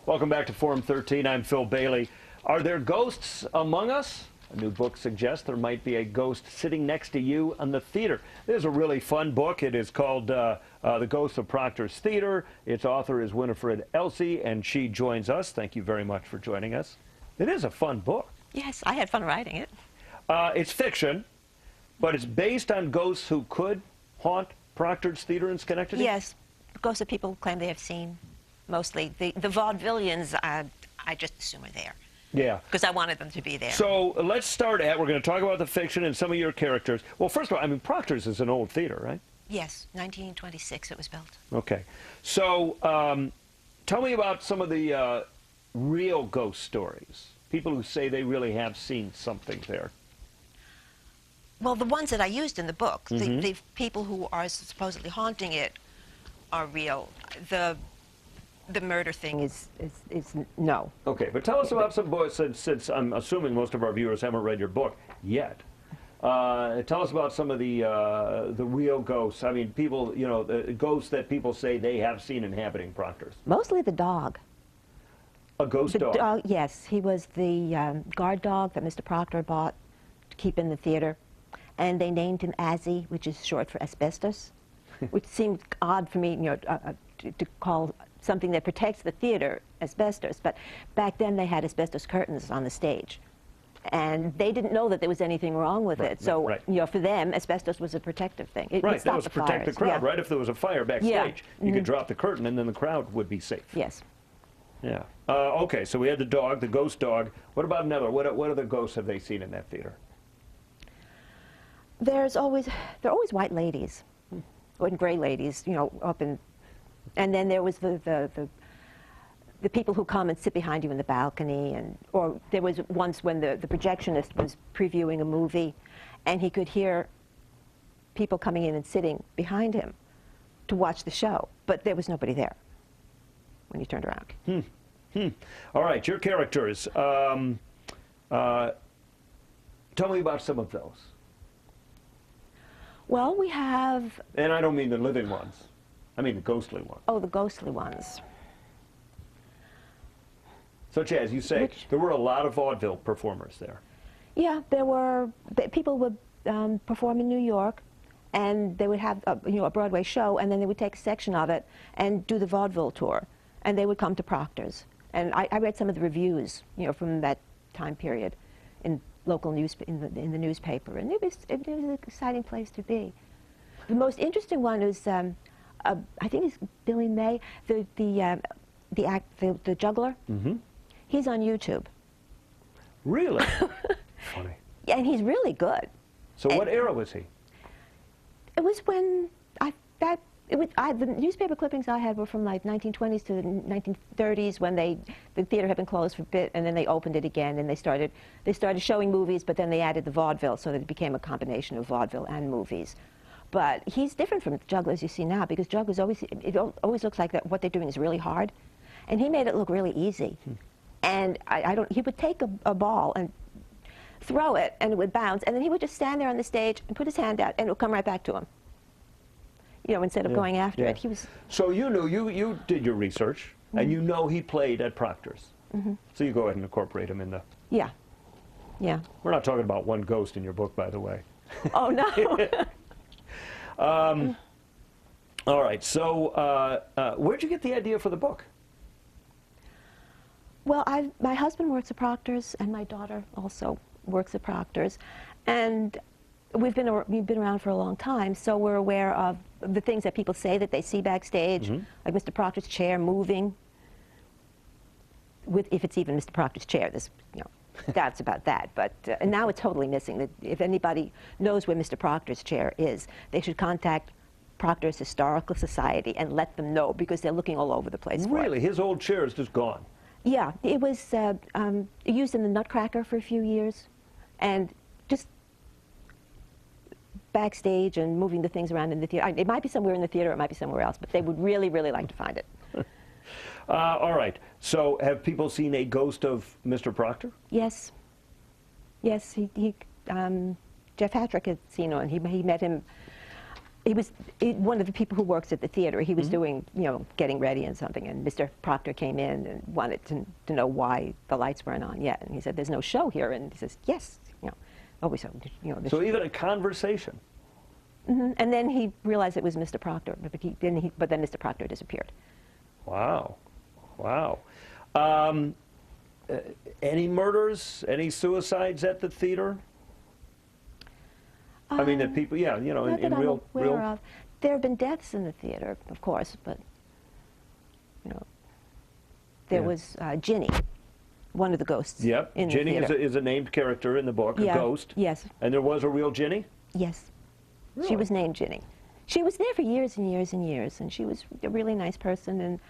Welcome back to Forum 13. I'm Phil Bailey. Are there ghosts among us? A new book suggests there might be a ghost sitting next to you in the theater. This is a really fun book. It is called The Ghosts of Proctor's Theater. Its author is Winifred Elsey, and she joins us. Thank you very much for joining us. It is a fun book. Yes, I had fun writing it. It's fiction, but it's based on ghosts who could haunt Proctor's Theater in Schenectady? Yes, ghosts that people claim they have seen, mostly. The vaudevillians, I just assume are there. Yeah. Because I wanted them to be there. So let's start at, we're going to talk about the fiction and some of your characters. Well, first of all, I mean, Proctor's is an old theater, right? Yes, 1926 it was built. Okay. So tell me about some of the real ghost stories. People who say they really have seen something there. Well, the ones that I used in the book, the people who are supposedly haunting it are real. The murder thing is no. Okay, but tell us about some boys, since I'm assuming most of our viewers haven't read your book yet. Tell us about some of the real ghosts. I mean, people, you know, the ghosts that people say they have seen inhabiting Proctor's. Mostly the dog. A ghost dog? Yes, he was the guard dog that Mr. Proctor bought to keep in the theater. And they named him Azzy, which is short for asbestos, which seemed odd for me, you know, to call something that protects the theater asbestos. But back then they had asbestos curtains on the stage. And they didn't know that there was anything wrong with it. So, you know, for them, asbestos was a protective thing. It that was to protect the crowd, right? If there was a fire backstage, you could drop the curtain and then the crowd would be safe. Yes. Yeah. Okay, so we had the dog, the ghost dog. What about another? What other ghosts have they seen in that theater? They're always white ladies, or gray ladies, you know, and then there was the people who come and sit behind you in the balcony, or there was once when the projectionist was previewing a movie, and he could hear people coming in and sitting behind him to watch the show, but there was nobody there when he turned around. All right, your characters. Tell me about some of those. Well, we have... And I don't mean the living ones. I mean the ghostly ones. Oh, the ghostly ones. Such as, you say, there were a lot of vaudeville performers there. Yeah, there were... People would perform in New York, and they would have a Broadway show, and then they would take a section of it and do the vaudeville tour. And they would come to Proctor's. And I read some of the reviews, you know, from that time period in local news, in the newspaper, and it was an exciting place to be. The most interesting one is, I think it's Billy May, the juggler. He's on YouTube. Really? Funny. And he's really good. So what era was he? It was when the newspaper clippings I had were from like 1920s to the 1930s, when the theater had been closed for a bit, and then they opened it again, and they started showing movies, but then they added the vaudeville, so that it became a combination of vaudeville and movies. But he's different from the jugglers you see now, because jugglers always looks like that what they're doing is really hard, and he made it look really easy. And he would take a ball and throw it, and it would bounce, and then he would just stand there on the stage and put his hand out, and it would come right back to him. You know, instead of going after it, he was... So you knew, you did your research, and you know he played at Proctor's. So you go ahead and incorporate him in the... Yeah. Yeah. We're not talking about one ghost in your book, by the way. Oh, no. All right, so where'd you get the idea for the book? Well, my husband works at Proctor's, and my daughter also works at Proctor's. And we've been around for a long time, so we're aware of the things that people say that they see backstage, like Mr. Proctor's chair moving. If it's even Mr. Proctor's chair, there's doubts about that. But and now it's totally missing. If anybody knows where Mr. Proctor's chair is, they should contact Proctor's Historical Society and let them know, because they're looking all over the place for it. Really? His old chair is just gone? Yeah, it was used in the Nutcracker for a few years, and just backstage and moving the things around in the theater. It might be somewhere in the theater, it might be somewhere else, but they would really, really like to find it. All right. So have people seen a ghost of Mr. Proctor? Yes. Yes, Jeff Patrick had seen one. He met him He was one of the people who works at the theater. He was doing, you know, getting ready and something, and Mr. Proctor came in and wanted to know why the lights weren't on yet. And he said, "There's no show here." And he says, "Yes, you know, always, you know." So even a conversation. And then he realized it was Mr. Proctor, but then Mr. Proctor disappeared. Wow, wow. Any murders, any suicides at the theater? I mean, that people, yeah, you know, Not in that I'm real. aware of. There have been deaths in the theater, of course, but, you know, there was Ginny, one of the ghosts. Yep, in Ginny the theater. is a named character in the book, a ghost. Yes. And there was a real Ginny? Yes. Really? She was named Ginny. She was there for years and years and years, and she was a really nice person, and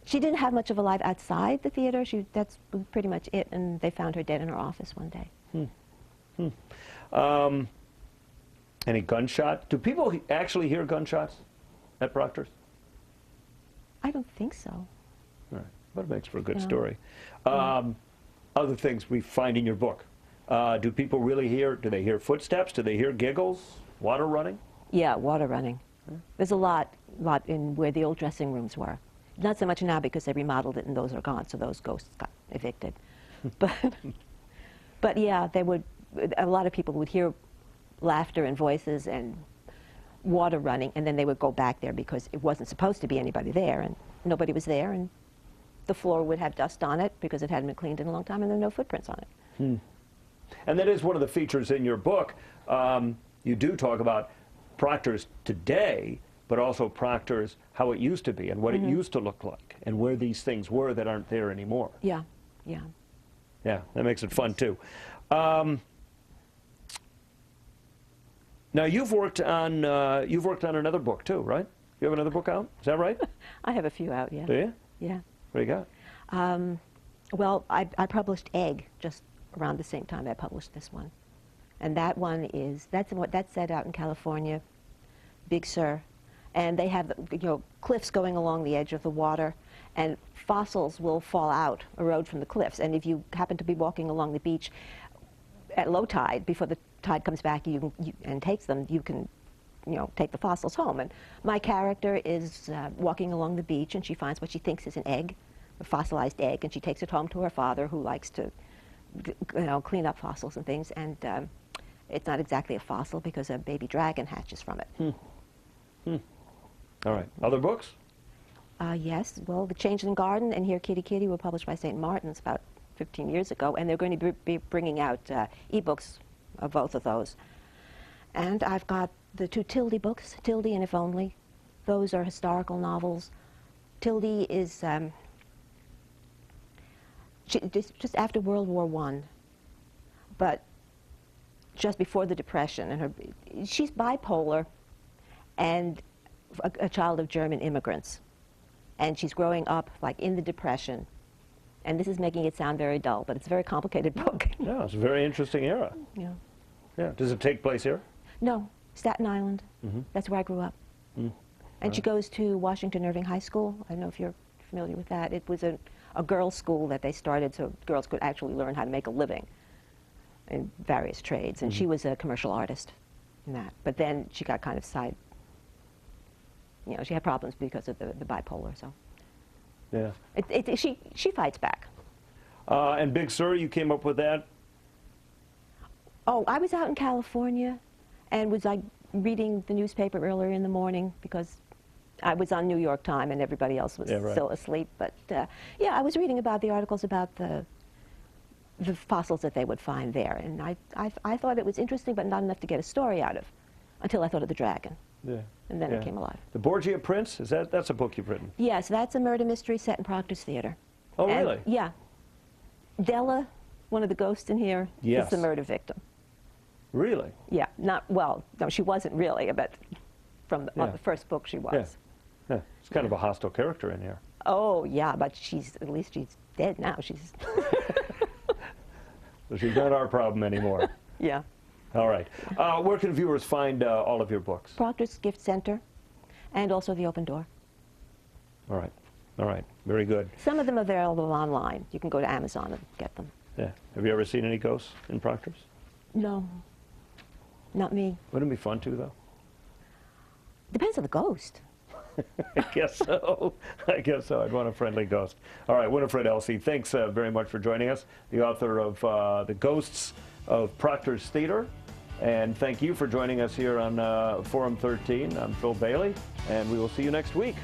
she didn't have much of a life outside the theater. That's pretty much it, and they found her dead in her office one day. Any gunshot? Do people actually hear gunshots at Proctor's? I don't think so. All right. But it makes for a good No. story. Other things we find in your book. Do people really hear, do they hear footsteps? Do they hear giggles? Water running? Yeah, water running. There's a lot in where the old dressing rooms were. Not so much now because they remodeled it and those are gone, so those ghosts got evicted. But yeah, a lot of people would hear laughter and voices and water running, and then they would go back there because it wasn't supposed to be anybody there, and nobody was there, and the floor would have dust on it because it hadn't been cleaned in a long time, and there were no footprints on it. And that is one of the features in your book. You do talk about Proctor's today, but also Proctor's how it used to be and what it used to look like and where these things were that aren't there anymore. Yeah, yeah. Yeah, that makes it fun too. Now you've worked on another book too, right? You have another book out? Is that right? I have a few out, yeah. Do you? Yeah. What do you got? Well, I published Egg just around the same time I published this one. And that one that's set out in California, Big Sur. And they have, cliffs going along the edge of the water, and fossils will fall out, erode from the cliffs. And if you happen to be walking along the beach at low tide, before the tide comes back and takes them, you can, take the fossils home. And my character is walking along the beach, and she finds what she thinks is an egg, a fossilized egg, and she takes it home to her father, who likes to, clean up fossils and things. And it's not exactly a fossil because a baby dragon hatches from it. All right. Other books? Yes. Well, The Changeling Garden and Here Kitty Kitty were published by St. Martin's about 15 years ago, and they're going to be bringing out e-books of both of those. And I've got the two Tildy books, Tildy and If Only. Those are historical novels. Tildy is just after World War I, but just before the Depression. And she's bipolar and a child of German immigrants. And she's growing up like in the Depression. And this is making it sound very dull, but it's a very complicated book. Yeah, it's a very interesting era. Yeah. Yeah. Does it take place here? No, Staten Island. That's where I grew up. And she goes to Washington Irving High School. I don't know if you're familiar with that. It was a girls' school that they started so girls could actually learn how to make a living in various trades. And she was a commercial artist in that. But then she got kind of she had problems because of the bipolar, so. Yeah. She fights back. And Big Sur, you came up with that? Oh, I was out in California and was reading the newspaper earlier in the morning because I was on New York time and everybody else was still asleep. But yeah, I was reading about the articles about the fossils that they would find there, and I thought it was interesting, but not enough to get a story out of, until I thought of the dragon. Yeah. And then it came alive. The Borgia Prince, that's a book you've written? Yes, that's a murder mystery set in Proctor's Theater. Oh, And, really? Yeah. Della, one of the ghosts in here, is the murder victim. Really? Yeah, no, she wasn't really, but from the first book she was. Yeah. It's kind of a hostile character in here. Oh, yeah, but at least she's dead now. She's... So she's not our problem anymore. Yeah. All right. Where can viewers find all of your books? Proctor's Gift Center, and also The Open Door. All right. All right. Very good. Some of them are available online. You can go to Amazon and get them. Yeah. Have you ever seen any ghosts in Proctor's? No, not me. Wouldn't it be fun to, though? Depends on the ghost. I guess so. I guess so. I'd want a friendly ghost. All right, Winifred Elsie, thanks very much for joining us, the author of The Ghosts of Proctor's Theater. And thank you for joining us here on Forum 13. I'm Phil Bailey, and we will see you next week.